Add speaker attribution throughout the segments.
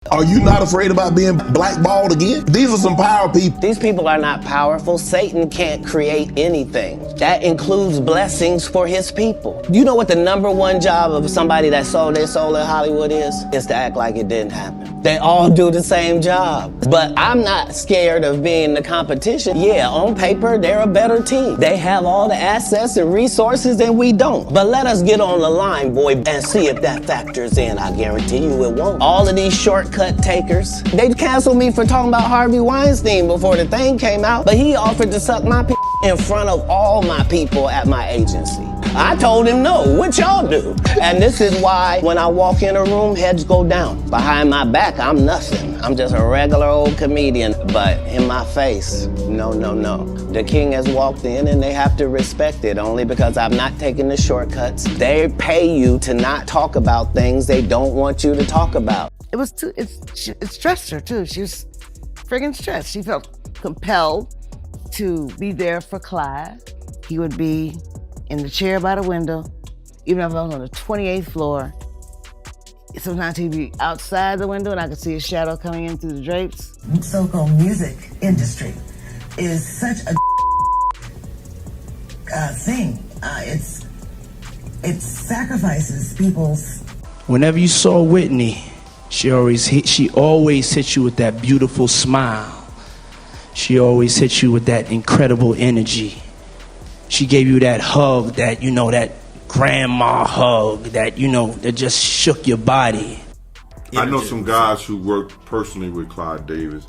Speaker 1: Are you not afraid about being blackballed again? These are some power people.
Speaker 2: These people are not powerful. Satan can't create anything. That includes blessings for his people. You know what the #1 job of somebody that sold their soul in Hollywood is? Is to act like it didn't happen. They all do the same job. But I'm not scared of being the competition. Yeah, on paper, they're a better team. They have all the assets and resources and we don't. But let us get on the line, boy, and see if that factors in. I guarantee you it won't. All of these shortcut takers, they canceled me for talking about Harvey Weinstein before the thing came out, but he offered to suck my in front of all my people at my agency. I told him no, what y'all do? And this is why when I walk in a room, heads go down. Behind my back, I'm nothing. I'm just a regular old comedian, but in my face, no, no, no. The king has walked in and they have to respect it only because I've not taken the shortcuts. They pay you to not talk about things they don't want you to talk about.
Speaker 3: It stressed her too. She was friggin' stressed. She felt compelled to be there for Clive. He would be in the chair by the window, even if I was on the 28th floor. Sometimes he'd be outside the window and I could see his shadow coming in through the drapes.
Speaker 4: So-called music industry is such a thing. It sacrifices people's.
Speaker 5: Whenever you saw Whitney, she always hit you with that beautiful smile. She always hit you with that incredible energy. She gave you that hug, that, that grandma hug, that, that just shook your body.
Speaker 6: I know some guys who worked personally with Clive Davis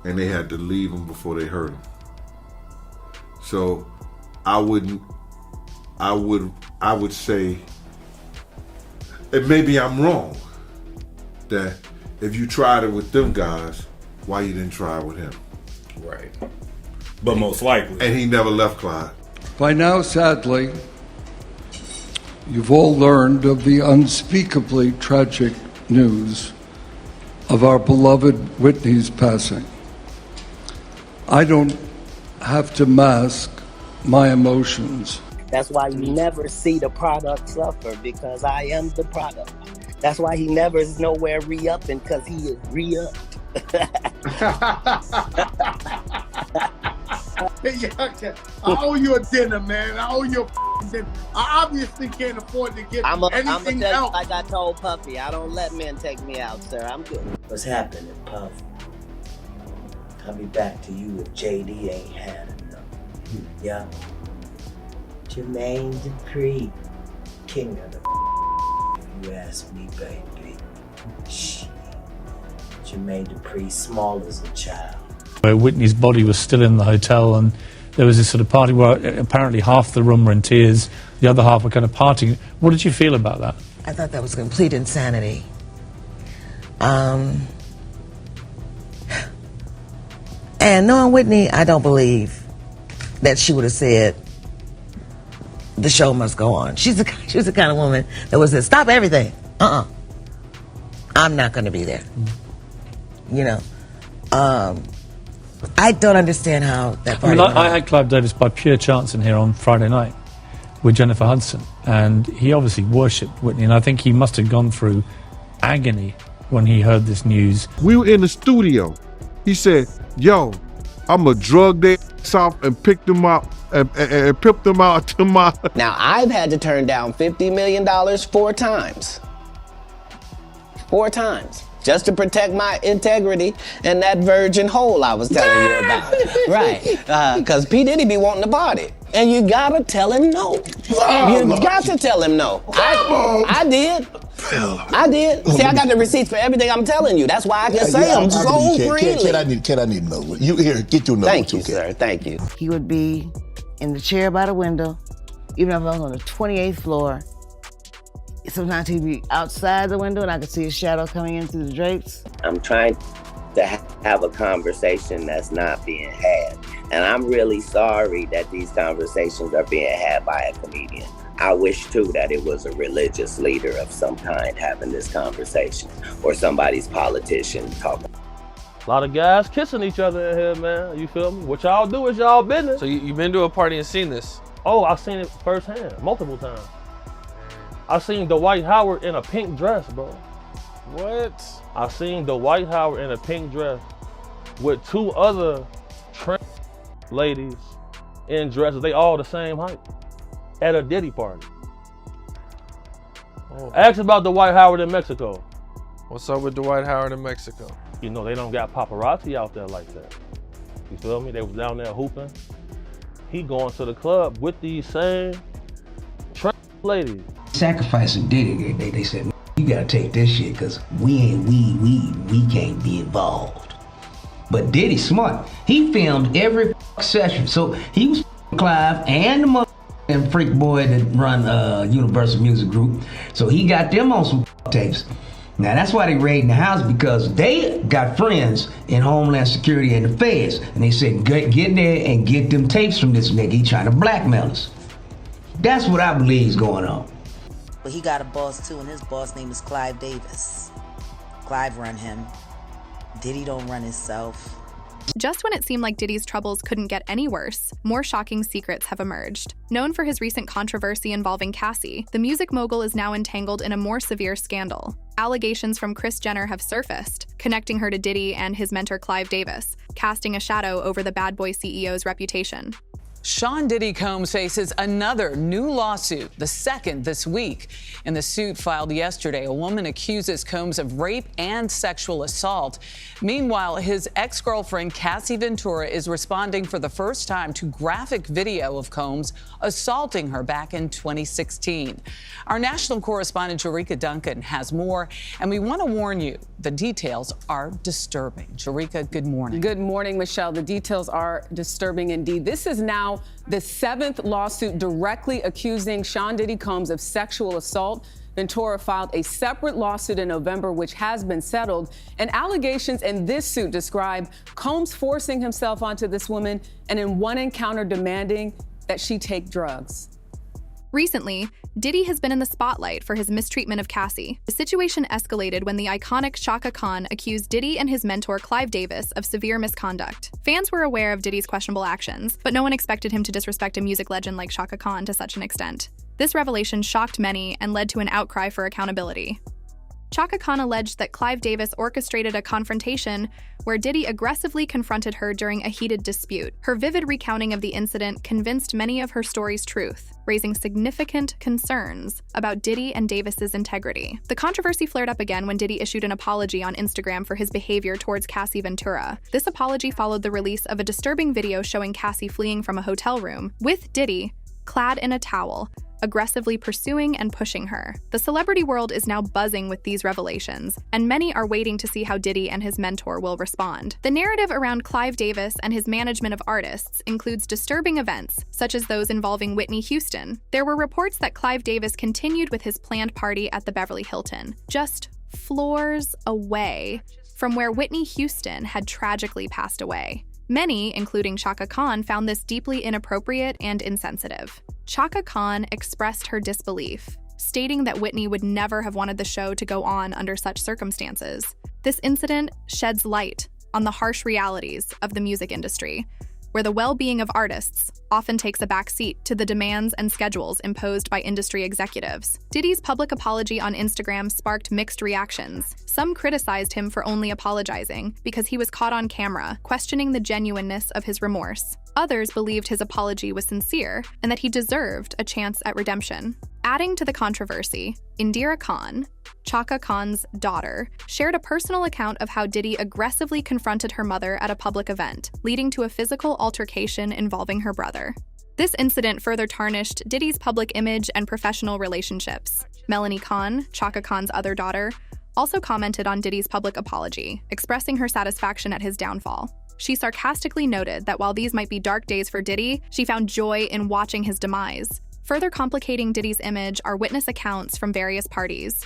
Speaker 6: and they had to leave him before they hurt him. So I would say, and maybe I'm wrong, that if you tried it with them guys, why you didn't try it with him?
Speaker 7: Right. But most likely.
Speaker 6: And he never left Clive.
Speaker 8: By now, sadly, you've all learned of the unspeakably tragic news of our beloved Whitney's passing. I don't have to mask my emotions.
Speaker 2: That's why you never see the product suffer, because I am the product. That's why he never is nowhere re-upping, because he is re-upped.
Speaker 9: I owe you a dinner, man. I owe you a dinner. I obviously can't afford to get anything else.
Speaker 2: Like I told Puffy, I don't let men take me out, sir. I'm good.
Speaker 10: What's happening, Puff? I'll be back to you if JD ain't had enough. Yeah. Jermaine Dupri, king of the you ask me, baby. Shit. Jermaine Dupri, small as a child.
Speaker 11: Where Whitney's body was still in the hotel, and there was this sort of party where apparently half the room were in tears, the other half were kind of partying. What did you feel about that?
Speaker 4: I thought that was complete insanity. And knowing Whitney, I don't believe that she would have said, the show must go on. She was the kind of woman that would say, stop everything. I'm not going to be there. I don't understand how that party
Speaker 11: I had Clive Davis by pure chance in here on Friday night with Jennifer Hudson, and he obviously worshipped Whitney, and I think he must have gone through agony when he heard this news.
Speaker 6: We were in the studio. He said, yo, I'm a drug their ass off and pick them up and pimp them out to my...
Speaker 2: Now, I've had to turn down $50 million 4 times. 4 times. Just to protect my integrity and that virgin hole I was telling you about. Right. Because P. Diddy be wanting to party. And you gotta tell him no. You got to tell him no. I did. I did. See, I got the receipts for everything I'm telling you. That's why I can say them so freely.
Speaker 1: Kid, I need to know. You here, get your number.
Speaker 2: Thank you, sir. Thank you.
Speaker 3: He would be in the chair by the window, even if I was on the 28th floor. Sometimes he'd be outside the window and I could see his shadow coming in through the drapes.
Speaker 2: I'm trying to have a conversation that's not being had. And I'm really sorry that these conversations are being had by a comedian. I wish too that it was a religious leader of some kind having this conversation, or somebody's politician talking.
Speaker 12: A lot of guys kissing each other in here, man. You feel me? What y'all do is y'all business.
Speaker 7: So you've been to a party and seen this?
Speaker 12: Oh, I've seen it firsthand, multiple times. I seen Dwight Howard in a pink dress, bro. What? I seen Dwight Howard in a pink dress with 2 other trans ladies in dresses. They all the same height at a Diddy party. Oh. Ask about Dwight Howard in Mexico.
Speaker 7: What's up with Dwight Howard in Mexico?
Speaker 12: You know, they don't got paparazzi out there like that. You feel me? They was down there hooping. He going to the club with these same trans ladies.
Speaker 13: Sacrificing Diddy, they said, you gotta take this shit, cause we can't be involved. But Diddy's smart. He filmed every session. So he was Clive and the and freak boy that run Universal Music Group. So he got them on some tapes. Now that's why they raiding the house, because they got friends in Homeland Security and the feds. And they said, get in there and get them tapes from this nigga. He trying to blackmail us. That's what I believe is going on.
Speaker 14: But he got a boss too, and his boss name is Clive Davis. Clive run him. Diddy don't run himself.
Speaker 15: Just when it seemed like Diddy's troubles couldn't get any worse, more shocking secrets have emerged. Known for his recent controversy involving Cassie, the music mogul is now entangled in a more severe scandal. Allegations from Kris Jenner have surfaced, connecting her to Diddy and his mentor Clive Davis, casting a shadow over the bad boy CEO's reputation.
Speaker 16: Sean Diddy Combs faces another new lawsuit, the second this week. In the suit filed yesterday, a woman accuses Combs of rape and sexual assault. Meanwhile, his ex-girlfriend, Cassie Ventura, is responding for the first time to graphic video of Combs assaulting her back in 2016. Our national correspondent, Jarika Duncan, has more, and we want to warn you, the details are disturbing. Jarika, good morning.
Speaker 17: Good morning, Michelle. The details are disturbing indeed. This is now the 7th lawsuit directly accusing Sean Diddy Combs of sexual assault. Ventura filed a separate lawsuit in November, which has been settled. And allegations in this suit describe Combs forcing himself onto this woman and in one encounter demanding that she take drugs.
Speaker 15: Recently, Diddy has been in the spotlight for his mistreatment of Cassie. The situation escalated when the iconic Chaka Khan accused Diddy and his mentor Clive Davis of severe misconduct. Fans were aware of Diddy's questionable actions, but no one expected him to disrespect a music legend like Chaka Khan to such an extent. This revelation shocked many and led to an outcry for accountability. Chaka Khan alleged that Clive Davis orchestrated a confrontation where Diddy aggressively confronted her during a heated dispute. Her vivid recounting of the incident convinced many of her story's truth, raising significant concerns about Diddy and Davis's integrity. The controversy flared up again when Diddy issued an apology on Instagram for his behavior towards Cassie Ventura. This apology followed the release of a disturbing video showing Cassie fleeing from a hotel room with Diddy, clad in a towel, aggressively pursuing and pushing her. The celebrity world is now buzzing with these revelations, and many are waiting to see how Diddy and his mentor will respond. The narrative around Clive Davis and his management of artists includes disturbing events, such as those involving Whitney Houston. There were reports that Clive Davis continued with his planned party at the Beverly Hilton, just floors away from where Whitney Houston had tragically passed away. Many, including Chaka Khan, found this deeply inappropriate and insensitive. Chaka Khan expressed her disbelief, stating that Whitney would never have wanted the show to go on under such circumstances. This incident sheds light on the harsh realities of the music industry, where the well-being of artists often takes a backseat to the demands and schedules imposed by industry executives. Diddy's public apology on Instagram sparked mixed reactions. Some criticized him for only apologizing because he was caught on camera, questioning the genuineness of his remorse. Others believed his apology was sincere and that he deserved a chance at redemption. Adding to the controversy, Indira Khan, Chaka Khan's daughter, shared a personal account of how Diddy aggressively confronted her mother at a public event, leading to a physical altercation involving her brother. This incident further tarnished Diddy's public image and professional relationships. Melanie Khan, Chaka Khan's other daughter, also commented on Diddy's public apology, expressing her satisfaction at his downfall. She sarcastically noted that while these might be dark days for Diddy, she found joy in watching his demise. Further complicating Diddy's image are witness accounts from various parties.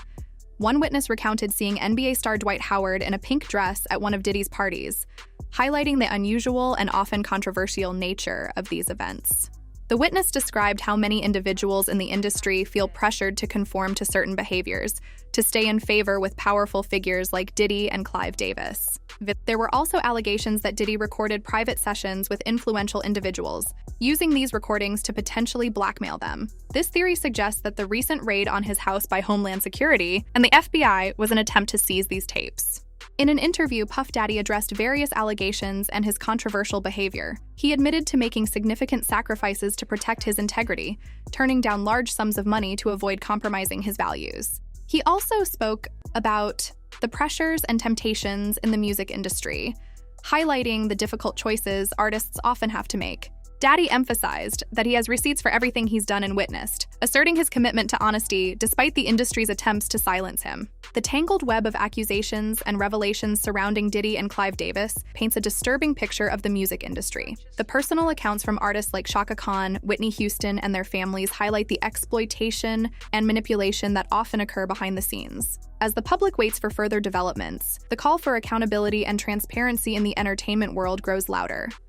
Speaker 15: One witness recounted seeing NBA star Dwight Howard in a pink dress at one of Diddy's parties, highlighting the unusual and often controversial nature of these events. The witness described how many individuals in the industry feel pressured to conform to certain behaviors, to stay in favor with powerful figures like Diddy and Clive Davis. There were also allegations that Diddy recorded private sessions with influential individuals, using these recordings to potentially blackmail them. This theory suggests that the recent raid on his house by Homeland Security and the FBI was an attempt to seize these tapes. In an interview, Puff Daddy addressed various allegations and his controversial behavior. He admitted to making significant sacrifices to protect his integrity, turning down large sums of money to avoid compromising his values. He also spoke about the pressures and temptations in the music industry, highlighting the difficult choices artists often have to make. Daddy emphasized that he has receipts for everything he's done and witnessed, asserting his commitment to honesty despite the industry's attempts to silence him. The tangled web of accusations and revelations surrounding Diddy and Clive Davis paints a disturbing picture of the music industry. The personal accounts from artists like Chaka Khan, Whitney Houston, and their families highlight the exploitation and manipulation that often occur behind the scenes. As the public waits for further developments, the call for accountability and transparency in the entertainment world grows louder.